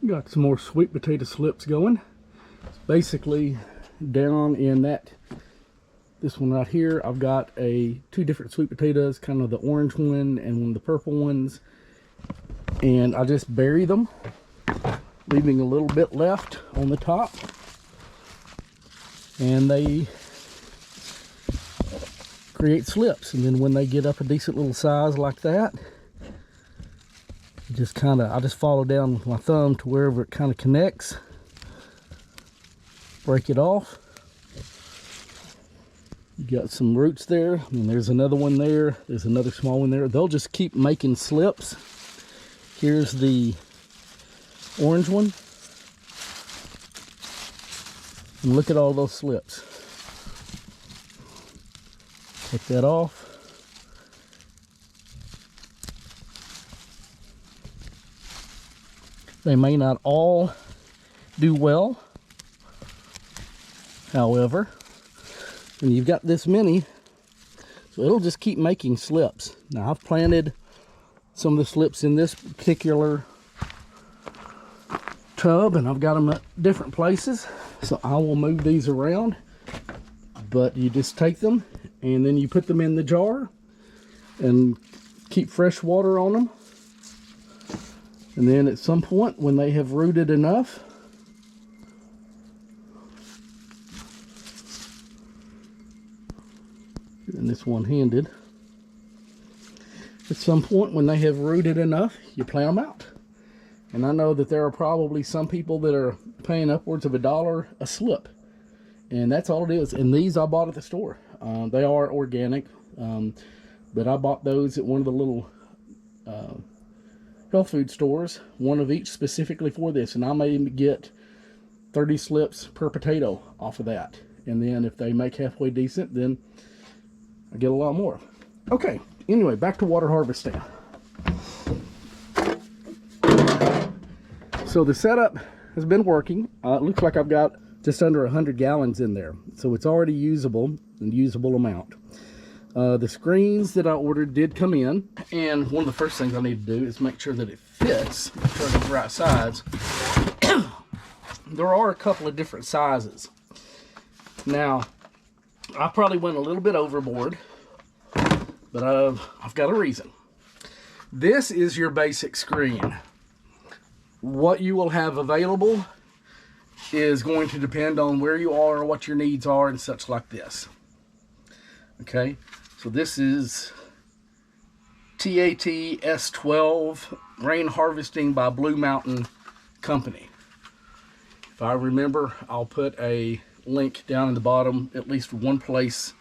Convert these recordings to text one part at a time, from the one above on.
Got some more sweet potato slips going. It's basically down in this one right here, I've got two different sweet potatoes, kind of the orange one and one of the purple ones. And I just bury them, leaving a little bit left on the top. And they create slips. And then when they get up a decent little size like that, I just follow down with my thumb to wherever it kind of connects. Break it off. You got some roots there, and there's another one there. There's another small one there. They'll just keep making slips. Here's the orange one. And look at all those slips. Take that off. They may not all do well. However, when you've got this many, so it'll just keep making slips. Now I've planted some of the slips in this particular tub, and I've got them at different places. So I will move these around, but you just take them and then you put them in the jar and keep fresh water on them. And then at some point when they have rooted enough, and this one-handed, at some point when they have rooted enough, you plant them out. And I know that there are probably some people that are paying upwards of $1 a slip, and that's all it is. And these I bought at the store. They are organic, but I bought those at one of the little health food stores, one of each specifically for this, and I may get 30 slips per potato off of that. And then if they make halfway decent, then I get a lot more. Okay, anyway, back to water harvesting. So the setup has been working. It looks like I've got just under 100 gallons in there, so it's already usable, and usable amount. The screens that I ordered did come in, and one of the first things I need to do is make sure that it fits, make sure it's the right size. There are a couple of different sizes. Now, I probably went a little bit overboard, but I've got a reason. This is your basic screen. What you will have available is going to depend on where you are, what your needs are, and such like this. Okay, so this is TAT S12 Rain Harvesting by Blue Mountain Company. If I remember, I'll put a link down in the bottom, at least one place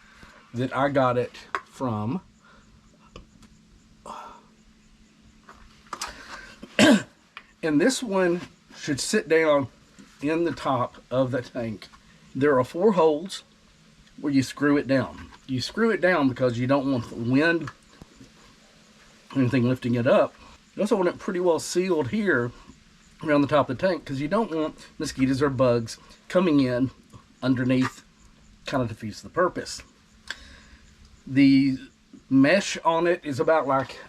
that I got it from. And this one should sit down in the top of the tank. There are 4 holes where you screw it down. You screw it down because you don't want the wind or anything lifting it up. You also want it pretty well sealed here around the top of the tank because you don't want mosquitoes or bugs coming in underneath. Kind of defeats the purpose. The mesh on it is about like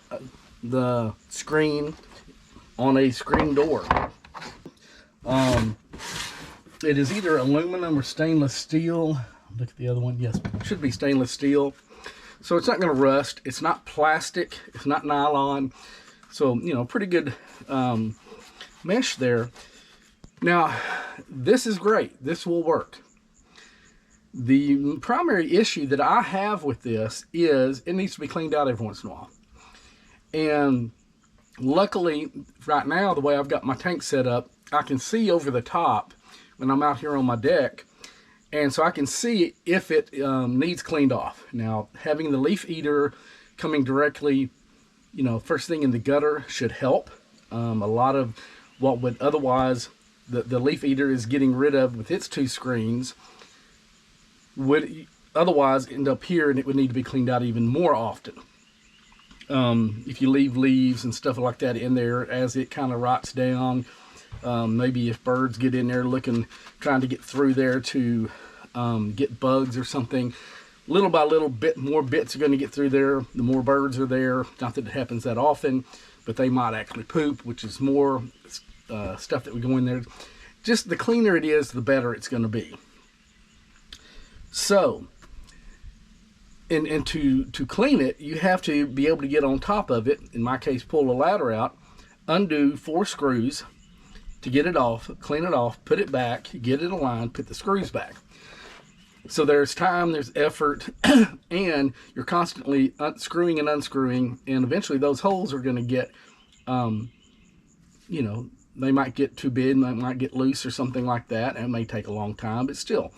the screen on a screen door. It is either aluminum or stainless steel. Look at the other one. Yes, it should be stainless steel. So it's not going to rust. It's not plastic. It's not nylon. So, you know, pretty good mesh there. Now, this is great. This will work. The primary issue that I have with this is it needs to be cleaned out every once in a while. And luckily, right now, the way I've got my tank set up, I can see over the top when I'm out here on my deck. And so I can see if it needs cleaned off. Now, having the leaf eater coming directly, you know, first thing in the gutter should help. A lot of what would otherwise the leaf eater is getting rid of with its 2 screens would otherwise end up here, and it would need to be cleaned out even more often. If you leave leaves and stuff like that in there as it kind of rots down, maybe if birds get in there trying to get through there to get bugs or something, little by little more bits are going to get through there. The more birds are there, not that it happens that often, but they might actually poop, which is more stuff that would go in there. Just the cleaner it is, the better it's going to be. So, and to clean it, you have to be able to get on top of it. In my case, pull the ladder out, undo 4 screws to get it off, clean it off, put it back, get it aligned, put the screws back. So there's time, there's effort, and you're constantly screwing and unscrewing, and eventually those holes are going to get, you know, they might get too big, they might get loose or something like that, and it may take a long time, but still,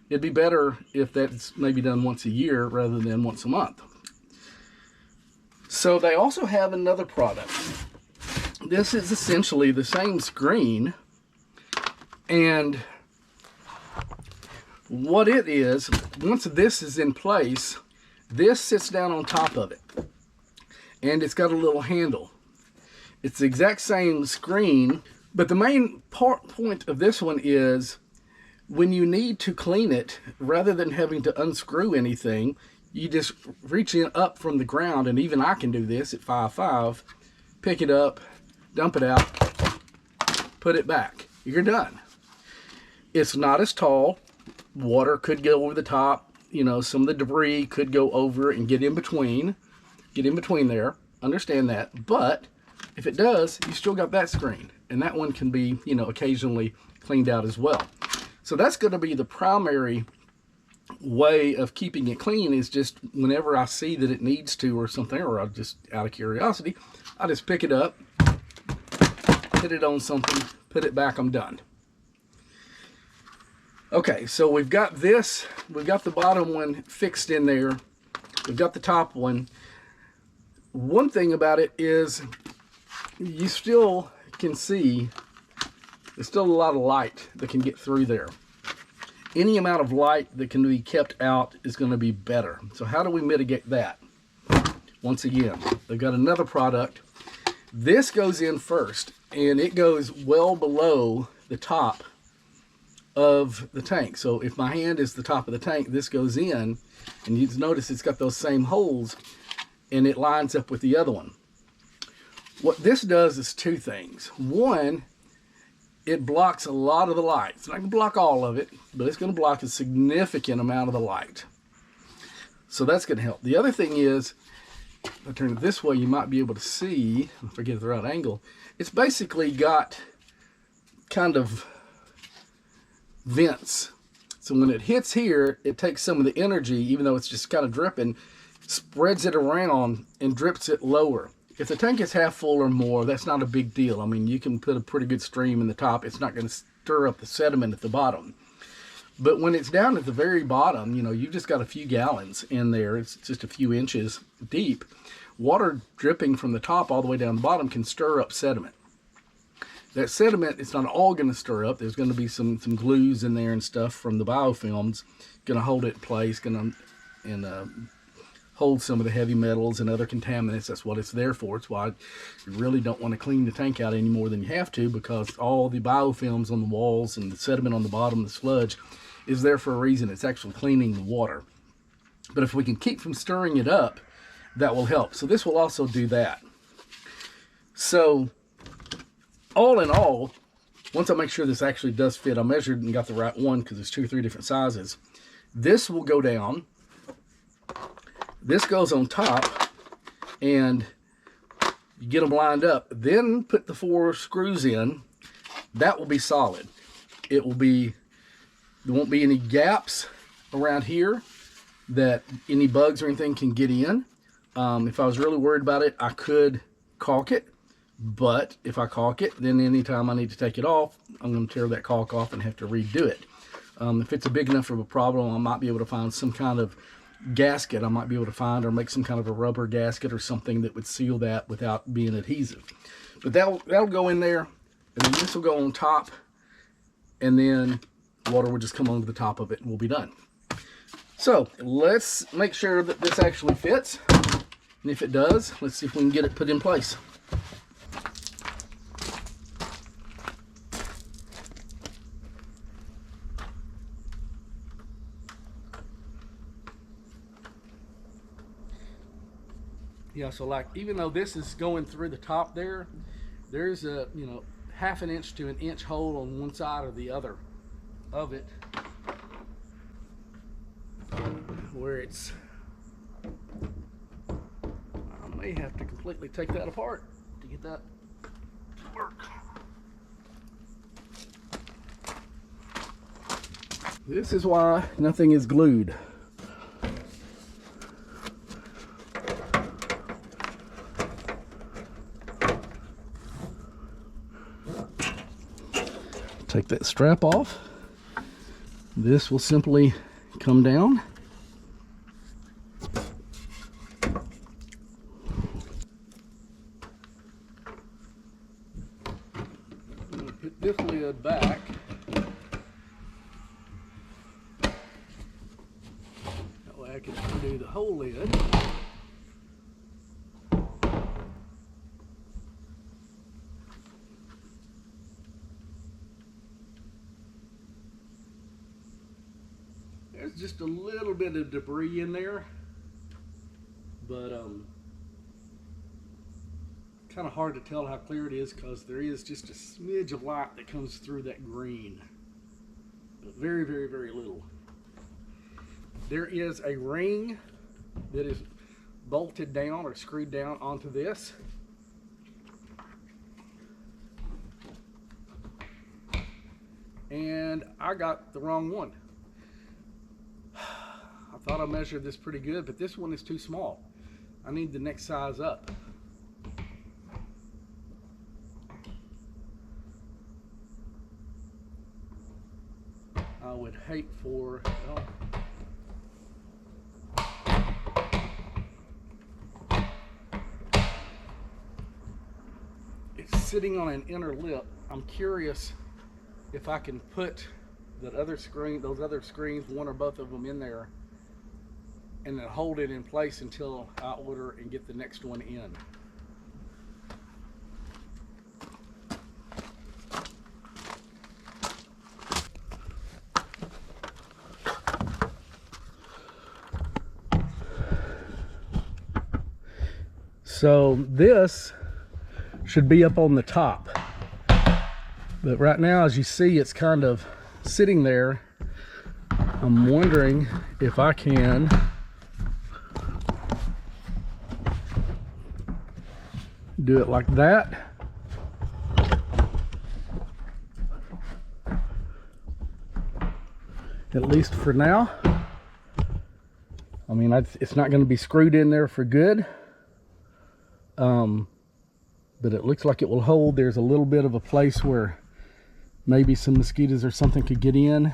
it'd be better if that's maybe done once a year rather than once a month. So they also have another product. This is essentially the same screen, and what it is, once this is in place, this sits down on top of it, and it's got a little handle. It's the exact same screen, but the main point of this one is when you need to clean it, rather than having to unscrew anything, you just reach in up from the ground, and even I can do this at 5'5", pick it up, dump it out, put it back. You're done. It's not as tall. Water could go over the top. You know, some of the debris could go over and get in between there. Understand that. But if it does, you still got that screen, and that one can be, you know, occasionally cleaned out as well. So that's going to be the primary way of keeping it clean, is just whenever I see that it needs to or something, or I'll just, out of curiosity, I just pick it up, hit it on something, put it back, I'm done. Okay, so we've got this, we've got the bottom one fixed in there, we've got the top one. One thing about it is you still can see there's still a lot of light that can get through there. Any amount of light that can be kept out is going to be better. So how do we mitigate that? Once again, they've got another product. This goes in first, and it goes well below the top of the tank. So if my hand is the top of the tank, this goes in, and you notice it's got those same holes, and it lines up with the other one. What this does is 2 things. One, it blocks a lot of the light. It's not going to block all of it, but it's going to block a significant amount of the light. So that's going to help. The other thing is, if I turn it this way, you might be able to see, if I get the right angle, it's basically got kind of vents. So when it hits here, it takes some of the energy, even though it's just kind of dripping, spreads it around and drips it lower. If the tank is half full or more, that's not a big deal. I mean, you can put a pretty good stream in the top. It's not going to stir up the sediment at the bottom. But when it's down at the very bottom, you know, you've just got a few gallons in there. It's just a few inches deep. Water dripping from the top all the way down the bottom can stir up sediment. That sediment, it's not all going to stir up. There's going to be some glues in there and stuff from the biofilms, going to hold it in place, going to hold some of the heavy metals and other contaminants. That's what it's there for. It's why you really don't want to clean the tank out any more than you have to, because all the biofilms on the walls and the sediment on the bottom, the sludge, is there for a reason. It's actually cleaning the water. But if we can keep from stirring it up, that will help. So this will also do that. So all in all, once I make sure this actually does fit, I measured and got the right one because there's 2 or 3 different sizes. This will go down. This goes on top, and you get them lined up. Then put the 4 screws in. That will be solid. It will be, there won't be any gaps around here that any bugs or anything can get in. If I was really worried about it, I could caulk it. But if I caulk it, then anytime I need to take it off, I'm going to tear that caulk off and have to redo it. If it's a big enough of a problem, I might be able to find some kind of gasket I might be able to find, or make some kind of a rubber gasket or something that would seal that without being adhesive. But that'll go in there, and then this will go on top, and then water will just come onto the top of it, and we'll be done. So let's make sure that this actually fits, and if it does, let's see if we can get it put in place. Yeah, so like, even though this is going through the top there, there's a, you know, 1/2 inch to 1 inch hole on one side or the other of it, where it's, I may have to completely take that apart to get that to work. This is why nothing is glued. Take that strap off. This will simply come down. I'm going to put this lid back. That way I can undo the whole lid. There's just a little bit of debris in there, but kind of hard to tell how clear it is because there is just a smidge of light that comes through that green, but very, very, very little. There is a ring that is bolted down or screwed down onto this. And I got the wrong one. I thought I measured this pretty good, but this one is too small. I need the next size up. I would hate for, it's sitting on an inner lip. I'm curious if I can put that other screen, those other screens, one or both of them in there, and then hold it in place until I order and get the next one in. So this should be up on the top, but right now, as you see, it's kind of sitting there. I'm wondering if I can do it like that. At least for now. I mean, it's not going to be screwed in there for good. But it looks like it will hold. There's a little bit of a place where maybe some mosquitoes or something could get in.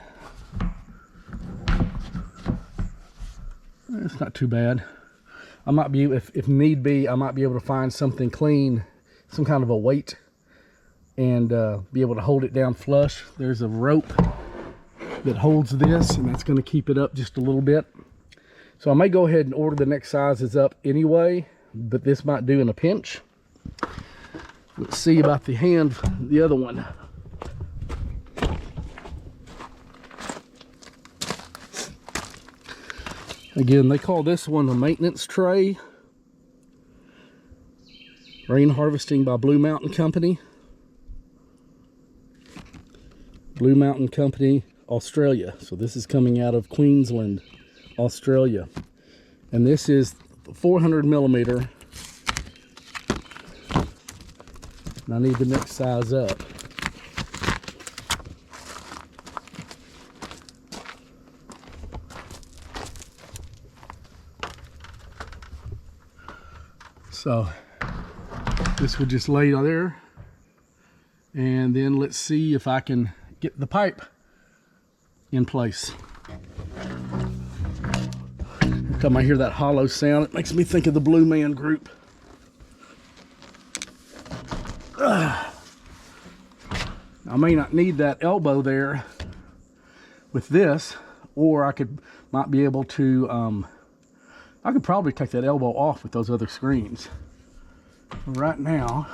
It's not too bad. I might be, if need be, I might be able to find something clean, some kind of a weight, and be able to hold it down flush. There's a rope that holds this, and that's going to keep it up just a little bit. So I may go ahead and order the next sizes up anyway, but this might do in a pinch. Let's see about the hand, the other one. Again, they call this one a maintenance tray. Rain harvesting by Blue Mountain Company. Blue Mountain Company, Australia. So this is coming out of Queensland, Australia. And this is 400 millimeter. And I need the next size up. So this would just lay there, and then let's see if I can get the pipe in place. Every time I hear that hollow sound, it makes me think of the Blue Man Group. I may not need that elbow there with this, or I might be able to, I could probably take that elbow off with those other screens. Right now,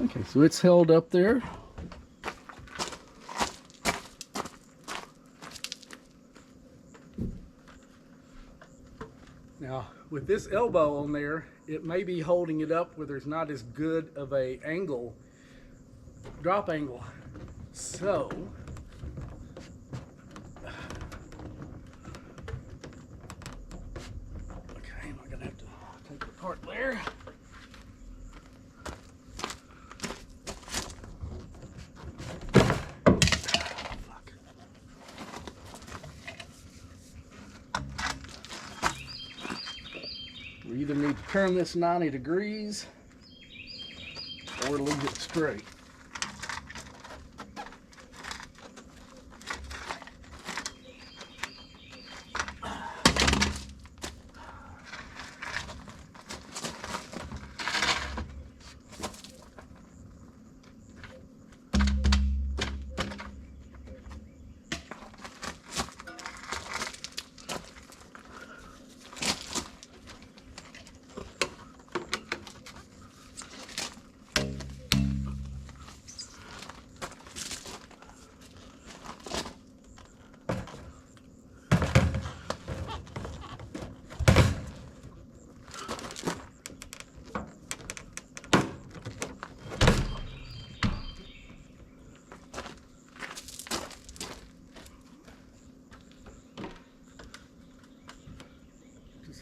Okay, so it's held up there. Now, with this elbow on there, it may be holding it up where there's not as good of a angle, drop angle. So, okay, I'm gonna have to take it apart there. We either need to turn this 90 degrees or leave it straight.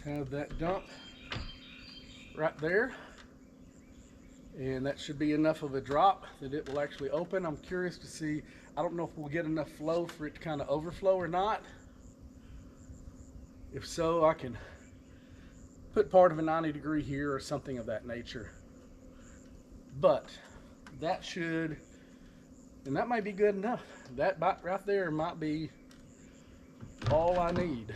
Have that dump right there, and that should be enough of a drop that it will actually open. I'm curious to see, I don't know if we'll get enough flow for it to kind of overflow or not. If so, I can put part of a 90 degree here or something of that nature. But that should, and that might be good enough. That right there might be all I need.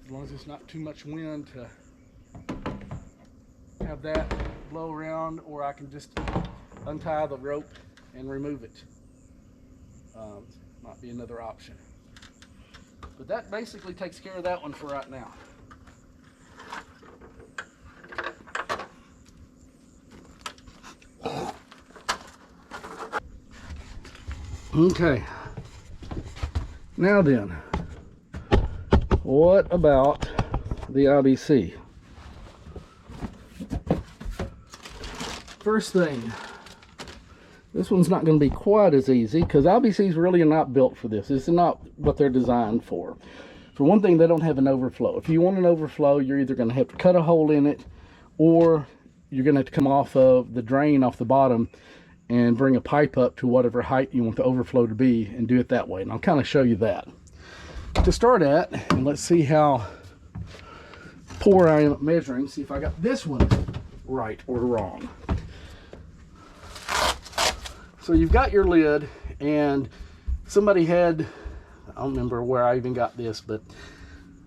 As long as it's not too much wind to have that blow around, or I can just untie the rope and remove it. Might be another option. But that basically takes care of that one for right now. Okay. Now then, what about the IBC? First thing, this one's not going to be quite as easy because IBCs really are not built for this. This is not what they're designed for. For one thing, they don't have an overflow. If you want an overflow, you're either going to have to cut a hole in it, or you're going to have to come off of the drain off the bottom and bring a pipe up to whatever height you want the overflow to be and do it that way. And I'll kind of show you that. To start at, and let's see how poor I am at measuring, see if I got this one right or wrong. So you've got your lid, and somebody had, I don't remember where I even got this, but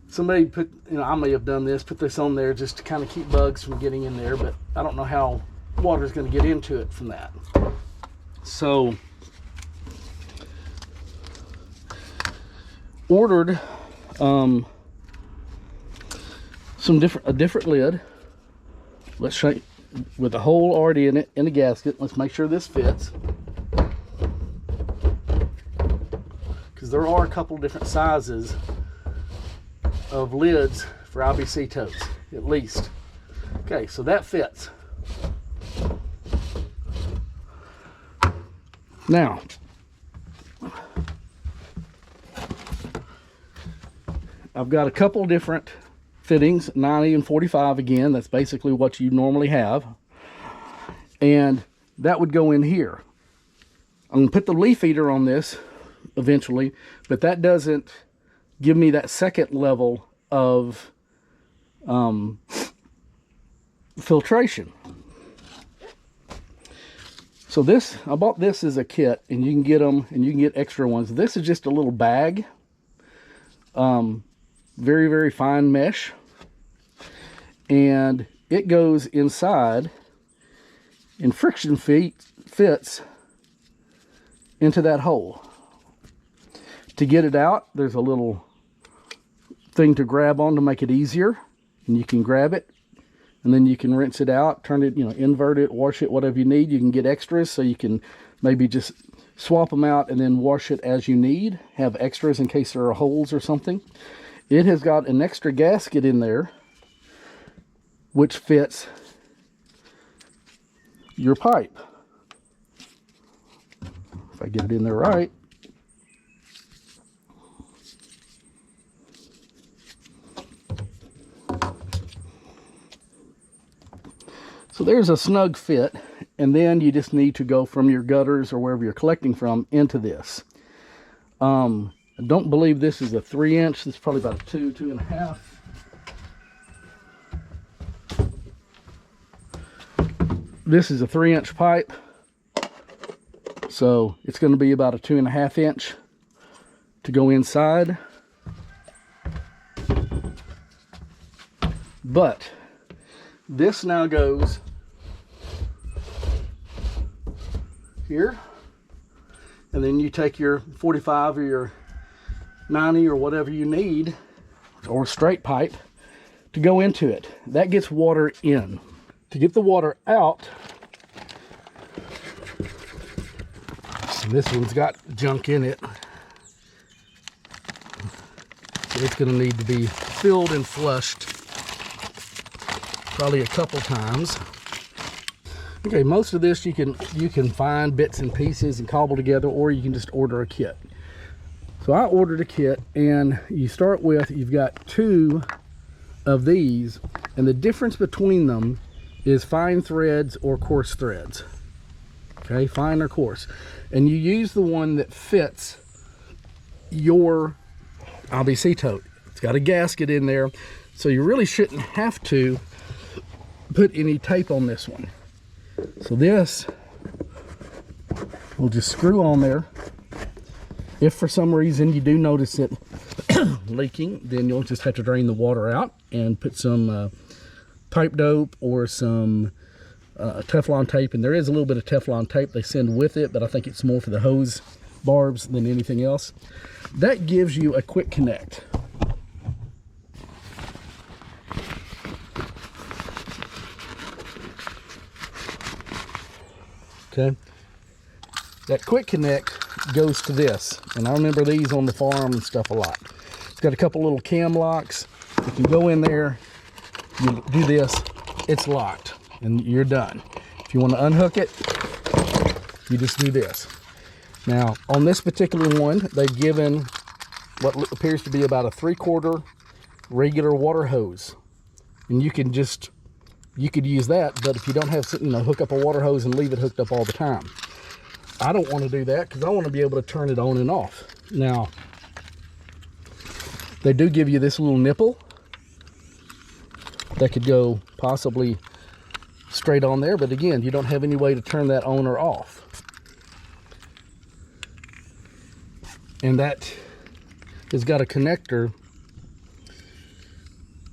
somebody put, I may have done this, put this on there just to kind of keep bugs from getting in there, but I don't know how water's going to get into it from that. So ordered a different lid. Let's show you, with a hole already in it in a gasket. Let's make sure this fits, because there are a couple different sizes of lids for IBC totes, at least. Okay, so that fits. Now, I've got a couple different fittings, 90 and 45 again. That's basically what you normally have. And that would go in here. I'm going to put the leaf eater on this eventually, but that doesn't give me that second level of filtration. So this, I bought this as a kit, and you can get them, and you can get extra ones. This is just a little bag. Very, very fine mesh, and it goes inside, and friction fits into that hole. To get it out, there's a little thing to grab on to make it easier. and you can grab it, and then you can rinse it out, turn it, invert it, wash it, whatever you need. You can get extras, so you can maybe just swap them out and then wash it as you need. Have extras in case there are holes or something. It has got an extra gasket in there, which fits your pipe. If I get it in there right. So there's a snug fit, and then you just need to go from your gutters or wherever you're collecting from into this. I don't believe this is a 3-inch. This is probably about a 2.5. This is a 3-inch pipe, so it's going to be about a 2.5 inch to go inside. But this now goes here, and then you take your 45 or your 90 or whatever you need, or straight pipe, to go into it. That gets water in. To get the water out, this one's got junk in it, so it's going to need to be filled and flushed probably a couple times. Okay, most of this you can find bits and pieces and cobble together, or you can just order a kit. So I ordered a kit, and you start with, you've got 2 of these, and the difference between them is fine threads or coarse threads. Okay, fine or coarse. And you use the one that fits your IBC tote. It's got a gasket in there, so you really shouldn't have to put any tape on this one. So this will just screw on there. If for some reason you do notice it leaking, then you'll just have to drain the water out and put some pipe dope or some Teflon tape. And there is a little bit of Teflon tape they send with it, but I think it's more for the hose barbs than anything else. That gives you a quick connect. Okay, that quick connect goes to this, and I remember these on the farm and stuff a lot. It's got a couple little cam locks. You can go in there, you do this, it's locked, and you're done. If you want to unhook it, you just do this. Now, on this particular one, they've given what appears to be about a 3/4 regular water hose, and you could use that, but if you don't have, hook up a water hose and leave it hooked up all the time. I don't want to do that because I want to be able to turn it on and off. Now, they do give you this little nipple that could go possibly straight on there, but again, you don't have any way to turn that on or off. And that has got a connector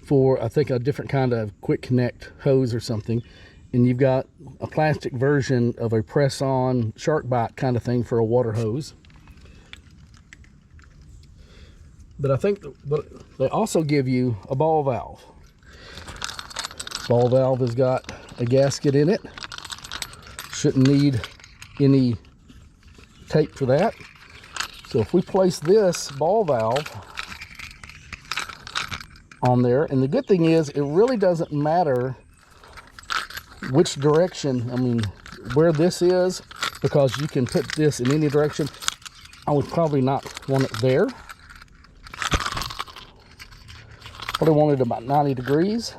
for, I think, a different kind of quick connect hose or something. And you've got a plastic version of a press-on shark bite kind of thing for a water hose. But I think they also give you a ball valve. Ball valve has got a gasket in it. Shouldn't need any tape for that. So if we place this ball valve on there, and the good thing is it really doesn't matter which direction, where this is, because you can put this in any direction. I would probably not want it there. Probably want it about 90 degrees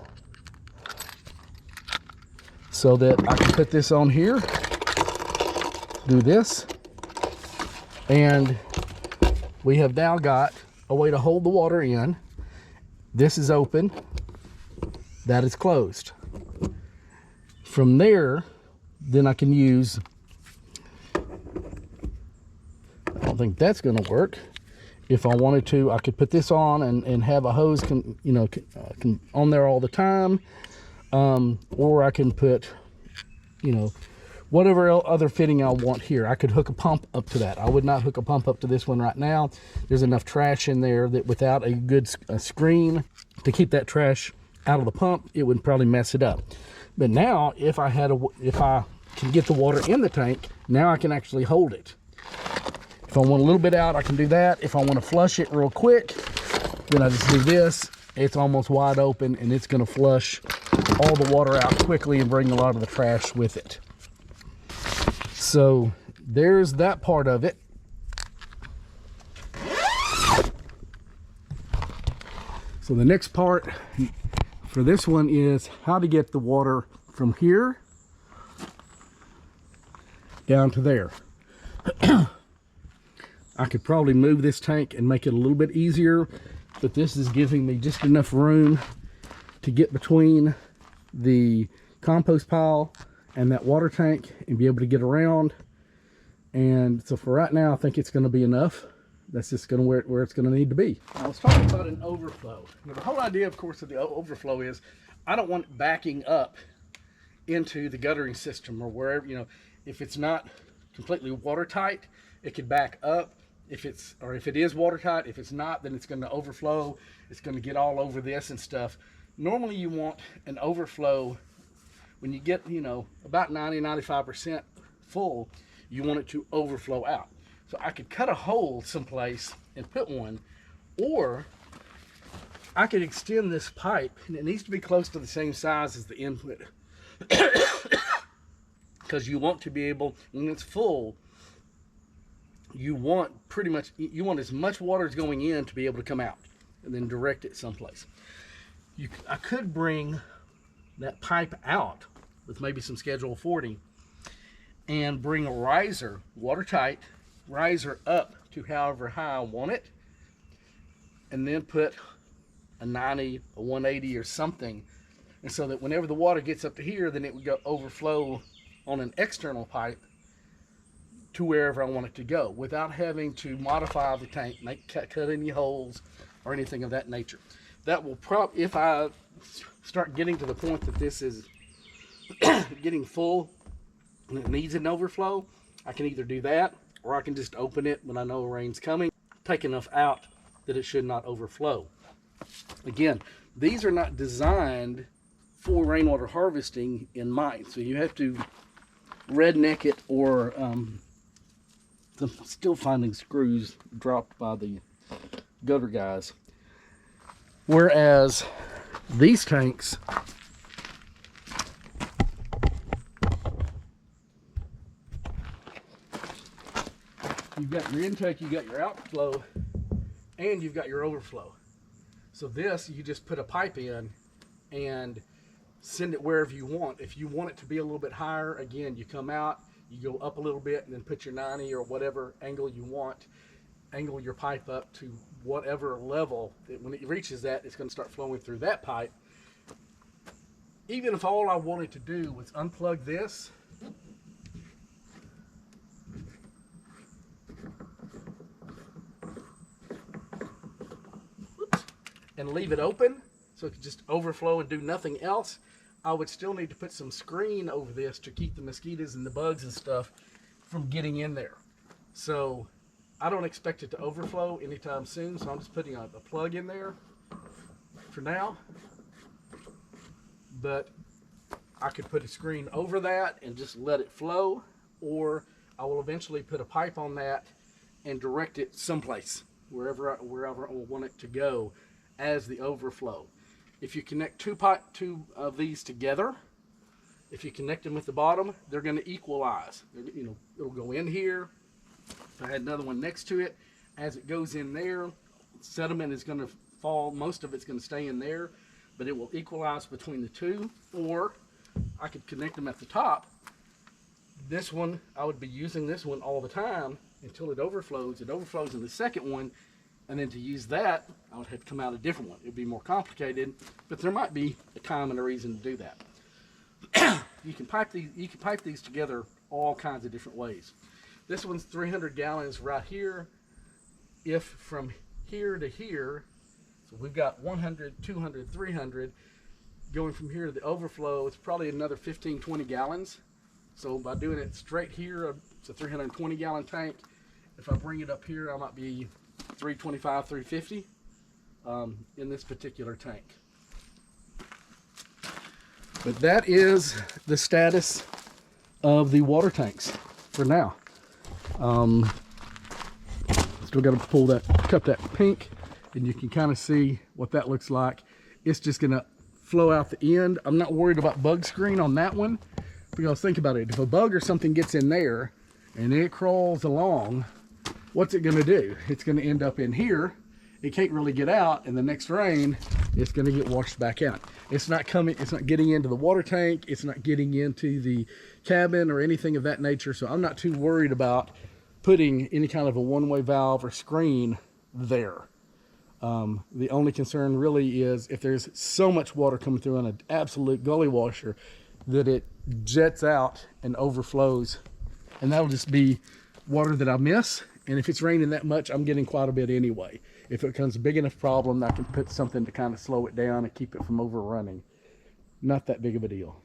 so that I can put this on here, do this, and we have now got a way to hold the water in. This is open, that is closed. From there, then I can use, I don't think that's going to work. If I wanted to, I could put this on and have a hose on there all the time. Or I can put, whatever other fitting I want here. I could hook a pump up to that. I would not hook a pump up to this one right now. There's enough trash in there that without a good screen to keep that trash out of the pump, it would probably mess it up. But now, if I can get the water in the tank, now I can actually hold it. If I want a little bit out, I can do that. If I want to flush it real quick, then I just do this. It's almost wide open, and it's going to flush all the water out quickly and bring a lot of the trash with it. So there's that part of it. So the next part for this one is how to get the water from here down to there. I could probably move this tank and make it a little bit easier, but this is giving me just enough room to get between the compost pile and that water tank and be able to get around. And so for right now, I think it's going to be enough. That's just going to where it's going to need to be. I was talking about an overflow. Now, the whole idea, of course, of the overflow is I don't want it backing up into the guttering system or wherever, you know, if it's not completely watertight, it could back up. If it is watertight, if it's not, then it's going to overflow. It's going to get all over this and stuff. Normally you want an overflow when you get, you know, about 90-95% full, you want it to overflow out. So I could cut a hole someplace and put one, or I could extend this pipe, and it needs to be close to the same size as the input. Because you want to be able, when it's full, you want as much water as going in to be able to come out, and then direct it someplace. I could bring that pipe out with maybe some Schedule 40 and bring a riser, watertight riser, up to however high I want it, and then put a 90, a 180 or something, and so that whenever the water gets up to here, then it would go overflow on an external pipe to wherever I want it to go without having to modify the tank, cut any holes or anything of that nature. That will if I start getting to the point that this is getting full and it needs an overflow, I can either do that, or I can just open it when I know rain's coming, take enough out that it should not overflow. Again, these are not designed for rainwater harvesting in mind, so you have to redneck it, or I'm still finding screws dropped by the gutter guys. Whereas these tanks, you've got your intake, you've got your outflow, and you've got your overflow. So this, you just put a pipe in and send it wherever you want. If you want it to be a little bit higher, again, you come out, you go up a little bit, and then put your 90 or whatever angle you want, angle your pipe up to whatever level. When it reaches that, it's going to start flowing through that pipe. Even if all I wanted to do was unplug this, and leave it open so it could just overflow and do nothing else, I would still need to put some screen over this to keep the mosquitoes and the bugs and stuff from getting in there. So I don't expect it to overflow anytime soon, so I'm just putting a plug in there for now. But I could put a screen over that and just let it flow, or I will eventually put a pipe on that and direct it someplace, wherever I want it to go as the overflow. If you connect two of these together, if you connect them at the bottom, they're going to equalize. You know, it'll go in here. If I had another one next to it, as it goes in there, sediment is going to fall. Most of it's going to stay in there, but it will equalize between the two. Or I could connect them at the top. This one, I would be using this one all the time until it overflows. It overflows in the second one, and then to use that, I would have to come out a different one. It would be more complicated, but there might be a time and a reason to do that. You can pipe these together all kinds of different ways. This one's 300 gallons right here. If from here to here, so we've got 100, 200, 300, going from here to the overflow, it's probably another 15, 20 gallons. So by doing it straight here, it's a 320 gallon tank. If I bring it up here, I might be 325, 350 in this particular tank. But that is the status of the water tanks for now. Still got to pull that, cut that pink, and you can kind of see what that looks like. It's just going to flow out the end. I'm not worried about bug screen on that one, because think about it. If a bug or something gets in there and it crawls along, what's it going to do? It's going to end up in here. It can't really get out, and the next rain, it's going to get washed back out. It's not coming, it's not getting into the water tank, it's not getting into the cabin or anything of that nature. So I'm not too worried about putting any kind of a one-way valve or screen there. The only concern really is if there's so much water coming through on an absolute gully washer that it jets out and overflows, and that'll just be water that I miss. And if it's raining that much, I'm getting quite a bit anyway. If it becomes a big enough problem, I can put something to kind of slow it down and keep it from overrunning. Not that big of a deal.